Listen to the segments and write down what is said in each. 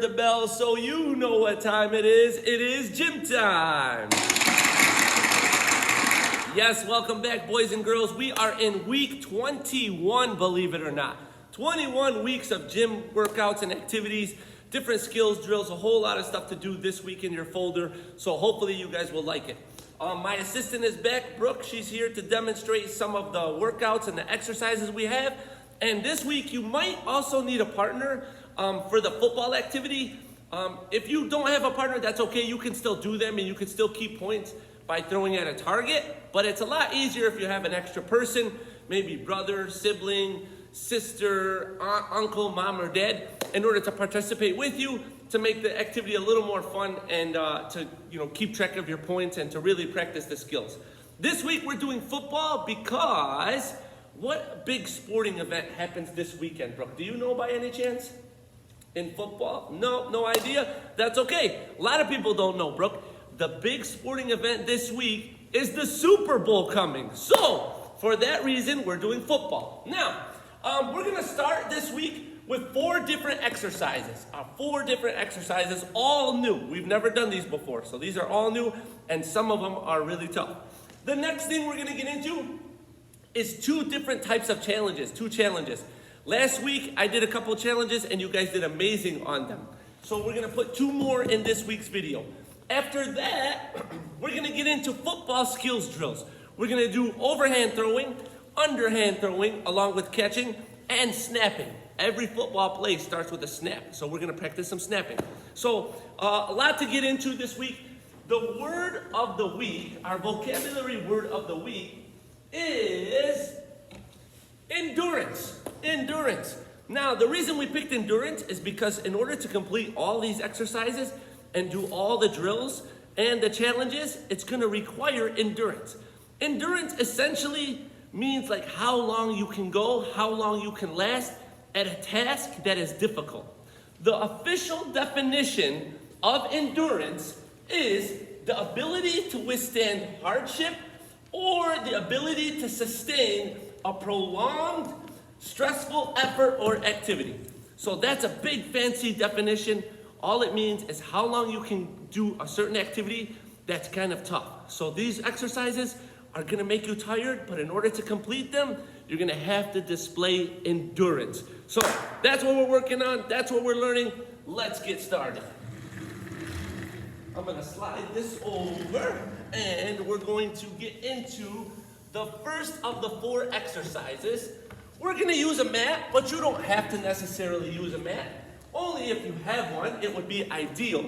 heard the bell, so you know what time it is. It is gym time. Yes, welcome back, boys and girls. We are in week 21, believe it or not. 21 weeks of gym workouts and activities, different skills, drills, a whole lot of stuff to do this week in your folder. So hopefully you guys will like it. My assistant is back, Brooke. She's here to demonstrate some of the workouts and the exercises we have. And this week you might also need a partner for the football activity. If you don't have a partner, that's okay. You can still do them and you can still keep points by throwing at a target. But it's a lot easier if you have an extra person, maybe brother, sibling, sister, aunt, uncle, mom, or dad, in order to participate with you, to make the activity a little more fun and to keep track of your points and to really practice the skills. This week we're doing football because what big sporting event happens this weekend, Brooke? Do you know by any chance? In football? No idea? That's okay. A lot of people don't know, Brooke. The big sporting event this week is the Super Bowl coming. So, for that reason, we're doing football. Now, we're going to start this week with 4 different exercises. 4 different exercises, all new. We've never done these before, so these are all new, and some of them are really tough. The next thing we're going to get into is 2 different types of challenges, 2 challenges. Last week, I did a couple challenges, and you guys did amazing on them. So we're going to put 2 more in this week's video. After that, we're going to get into football skills drills. We're going to do overhand throwing, underhand throwing, along with catching, and snapping. Every football play starts with a snap, so we're going to practice some snapping. So a lot to get into this week. The word of the week, our vocabulary word of the week, is endurance. Endurance. Now, the reason we picked endurance is because in order to complete all these exercises and do all the drills and the challenges, it's going to require endurance. Endurance essentially means like how long you can go, how long you can last at a task that is difficult. The official definition of endurance is the ability to withstand hardship or the ability to sustain a prolonged, stressful effort or activity. So that's a big fancy definition. All it means is how long you can do a certain activity that's kind of tough. So these exercises are gonna make you tired, but in order to complete them, you're gonna have to display endurance. So that's what we're working on, that's what we're learning. Let's get started. I'm gonna slide this over and we're going to get into the first of the 4 exercises. We're gonna use a mat, but you don't have to necessarily use a mat. Only if you have one, it would be ideal.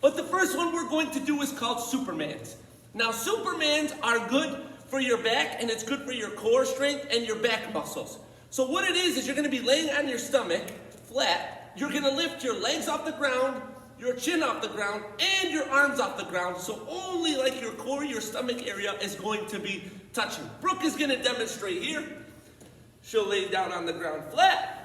But the first one we're going to do is called Supermans. Now, Supermans are good for your back, and it's good for your core strength and your back muscles. So what it is you're gonna be laying on your stomach, flat. You're gonna lift your legs off the ground, your chin off the ground, and your arms off the ground. So only like your core, your stomach area is going to be touching. Brooke is gonna demonstrate here. She'll lay down on the ground flat.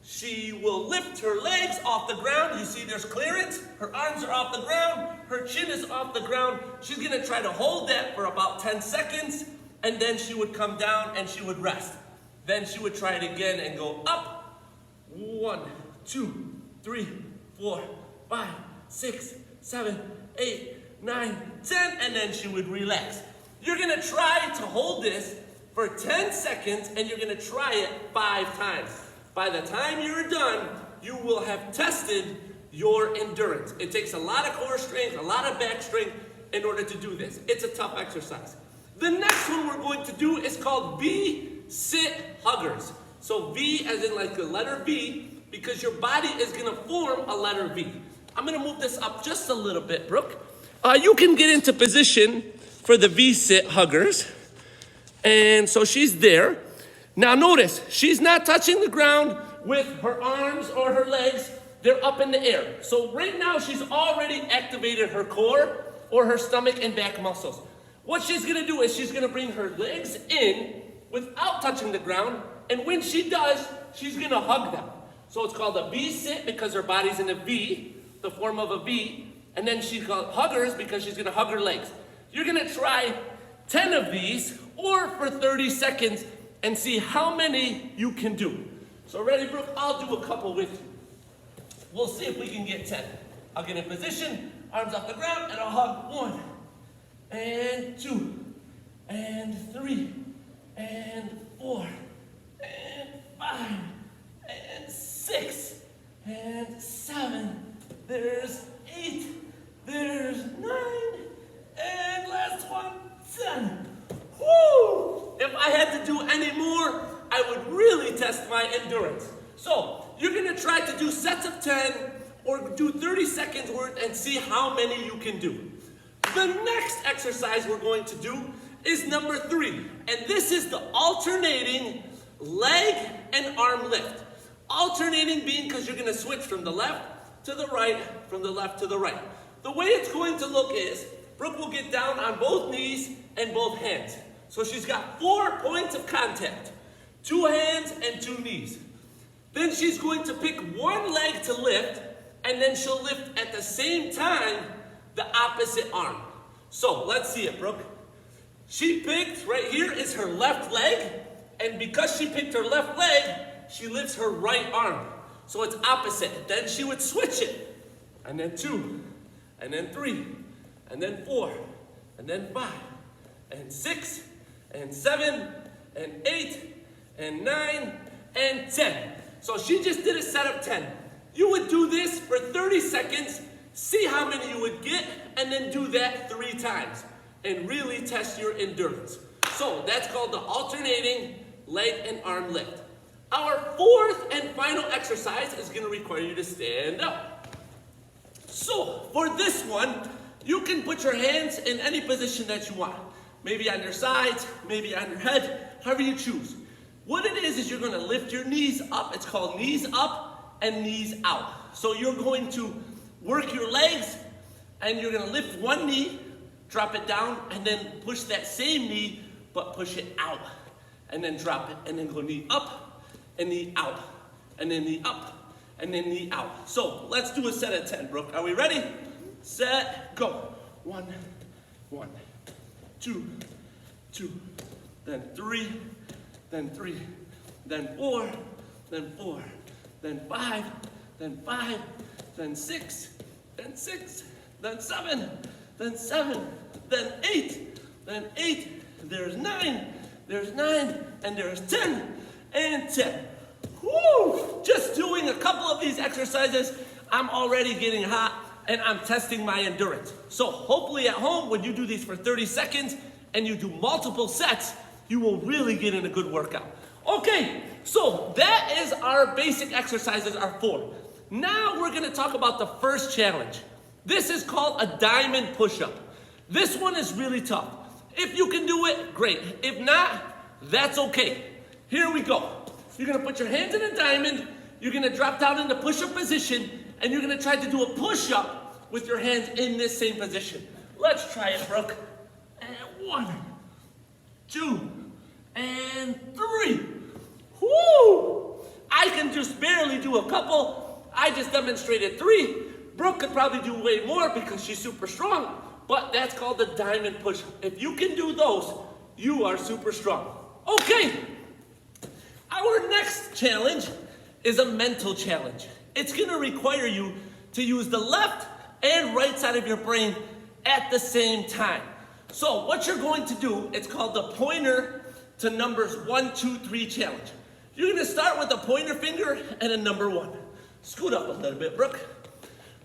She will lift her legs off the ground. You see there's clearance. Her arms are off the ground. Her chin is off the ground. She's gonna try to hold that for about 10 seconds, and then she would come down and she would rest. Then she would try it again and go up. 1, 2, 3, 4, 5, 6, 7, 8, 9, 10, and then she would relax. You're gonna try to hold this for 10 seconds, and you're gonna try it 5 times. By the time you're done, you will have tested your endurance. It takes a lot of core strength, a lot of back strength in order to do this. It's a tough exercise. The next one we're going to do is called V-sit huggers. So V as in like the letter V, because your body is gonna form a letter V. I'm gonna move this up just a little bit, Brooke. You can get into position for the V-sit huggers. And so she's there. Now notice, she's not touching the ground with her arms or her legs. They're up in the air. So right now she's already activated her core or her stomach and back muscles. What she's gonna do is she's gonna bring her legs in without touching the ground. And when she does, she's gonna hug them. So it's called a V-sit because her body's in a V, the form of a V. And then she's called huggers because she's gonna hug her legs. You're gonna try 10 of these or for 30 seconds and see how many you can do. So ready, Brooke? I'll do a couple with you. We'll see if we can get 10. I'll get in position, arms off the ground, and I'll hug 1, and 2, and 3, and 4, and 5, and 6, and 7. There's 8, there's 9, and last one, 10. Woo! If I had to do any more, I would really test my endurance. So, you're gonna try to do sets of 10 or do 30 seconds worth and see how many you can do. The next exercise we're going to do is number 3. And this is the alternating leg and arm lift. Alternating being because you're gonna switch from the left to the right, from the left to the right. The way it's going to look is, Brooke will get down on both knees and both hands. So she's got 4 points of contact. 2 hands and 2 knees. Then she's going to pick one leg to lift, and then she'll lift at the same time the opposite arm. So let's see it, Brooke. She picked, right here is her left leg, and because she picked her left leg, she lifts her right arm. So it's opposite. Then she would switch it. And then 2, and then 3, and then 4, and then 5, and 6, and 7, and 8, and 9, and 10. So she just did a set of 10. You would do this for 30 seconds, see how many you would get, and then do that 3 times, and really test your endurance. So that's called the alternating leg and arm lift. Our 4th and final exercise is gonna require you to stand up. So for this one, you can put your hands in any position that you want. Maybe on your sides, maybe on your head, however you choose. What it is you're gonna lift your knees up. It's called knees up and knees out. So you're going to work your legs and you're gonna lift one knee, drop it down, and then push that same knee, but push it out. And then drop it, and then go knee up and knee out. And then knee up and then knee out. So let's do a set of 10, Brooke. Are we ready? Set, go. 1, 1, 2, 2, then 3, then 3, then 4, then 4, then 5, then 5, then 6, then 6, then 7, then 7, then 8, then 8, there's 9, and there's 10, and 10. Woo! Just doing a couple of these exercises, I'm already getting hot, and I'm testing my endurance. So hopefully at home, when you do these for 30 seconds, and you do multiple sets, you will really get in a good workout. Okay, so that is our basic exercises, our 4. Now we're gonna talk about the first challenge. This is called a diamond push-up. This one is really tough. If you can do it, great. If not, that's okay. Here we go. You're gonna put your hands in a diamond, you're gonna drop down into push-up position, and you're gonna try to do a push-up with your hands in this same position. Let's try it, Brooke. And 1, 2, and 3. Whoo! I can just barely do a couple. I just demonstrated 3. Brooke could probably do way more because she's super strong, but that's called the diamond push. If you can do those, you are super strong. Okay, our next challenge is a mental challenge. It's gonna require you to use the left and right side of your brain at the same time. So what you're going to do, it's called the pointer to numbers 1, 2, 3 challenge. You're gonna start with a pointer finger and a number 1. Scoot up a little bit, Brooke.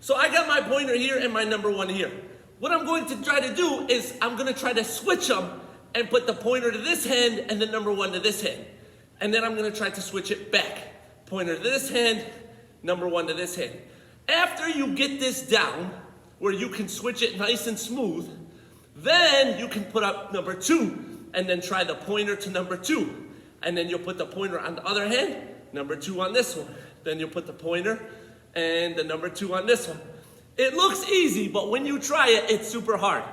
So I got my pointer here and my number 1 here. What I'm going to try to do is I'm gonna try to switch them and put the pointer to this hand and the number 1 to this hand. And then I'm gonna try to switch it back. Pointer to this hand, number 1 to this hand. After you get this down, where you can switch it nice and smooth, then you can put up number 2 and then try the pointer to number 2. And then you'll put the pointer on the other hand, number 2 on this one. Then you'll put the pointer and the number 2 on this one. It looks easy, but when you try it, it's super hard.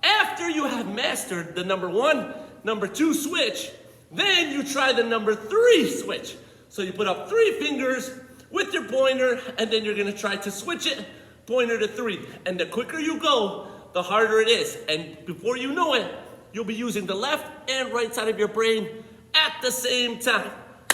After you have mastered the number 1, number 2 switch, then you try the number 3 switch. So you put up 3 fingers with your pointer, and then you're gonna try to switch it, pointer to 3. And the quicker you go, the harder it is. And before you know it, you'll be using the left and right side of your brain at the same time.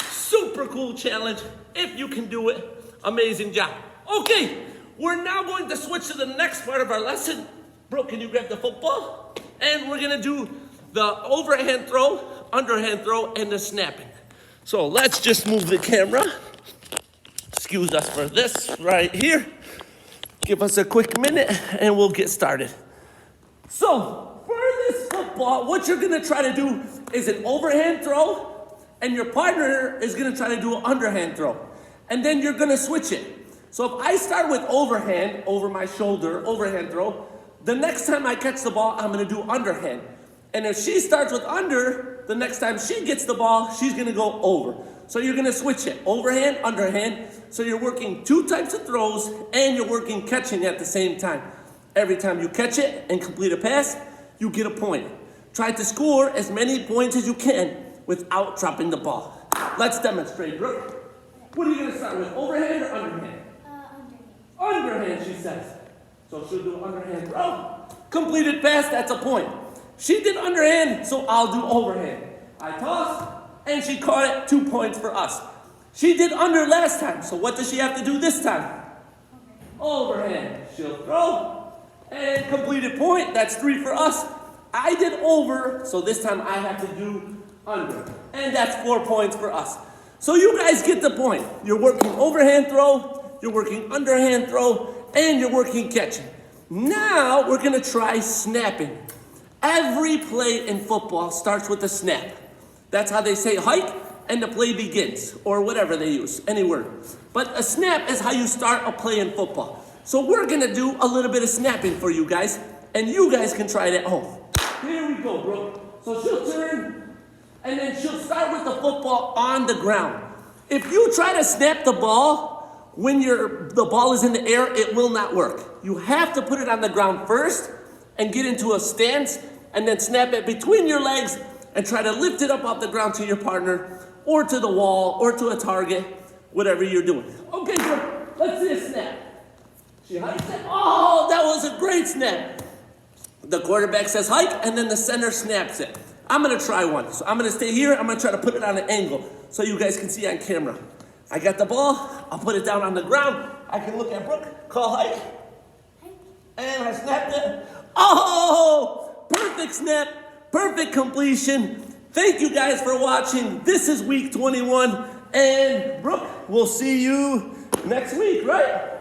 Super cool challenge. If you can do it, amazing job. Okay, we're now going to switch to the next part of our lesson. Bro, can you grab the football? And we're gonna do the overhand throw, underhand throw, and the snapping. So let's just move the camera. Excuse us for this right here. Give us a quick minute and we'll get started. So for this football, what you're gonna try to do is an overhand throw, and your partner is gonna try to do an underhand throw. And then you're gonna switch it. So if I start with overhand, over my shoulder, overhand throw, the next time I catch the ball, I'm gonna do underhand. And if she starts with under, the next time she gets the ball, she's gonna go over. So you're gonna switch it, overhand, underhand. So you're working two types of throws and you're working catching at the same time. Every time you catch it and complete a pass, you get a point. Try to score as many points as you can without dropping the ball. Let's demonstrate, Brooke. What are you gonna start with, overhand or underhand? Underhand. Underhand, she says. So she'll do underhand throw. Completed pass, that's a point. She did underhand, so I'll do overhand. I toss, and she caught it, 2 points for us. She did under last time, so what does she have to do this time? Overhand. She'll throw, and completed point, that's 3 for us. I did over, so this time I have to do under. And that's 4 points for us. So you guys get the point. You're working overhand throw, you're working underhand throw, and you're working catching. Now we're gonna try snapping. Every play in football starts with a snap. That's how they say hike and the play begins, or whatever they use, any word. But a snap is how you start a play in football. So we're gonna do a little bit of snapping for you guys, and you guys can try it at home. Here we go, bro. So she'll turn, and then she'll start with the football on the ground. If you try to snap the ball when the ball is in the air, it will not work. You have to put it on the ground first and get into a stance, and then snap it between your legs and try to lift it up off the ground to your partner or to the wall or to a target, whatever you're doing. Okay, so let's see a snap. She hikes it. Oh, that was a great snap. The quarterback says hike, and then the center snaps it. I'm gonna try one. So I'm gonna stay here. I'm gonna try to put it on an angle so you guys can see on camera. I got the ball. I'll put it down on the ground. I can look at Brooke, call hike, and I snapped it. Oh, perfect snap, perfect completion. Thank you guys for watching. This is week 21, and Brooke, we'll see you next week, right?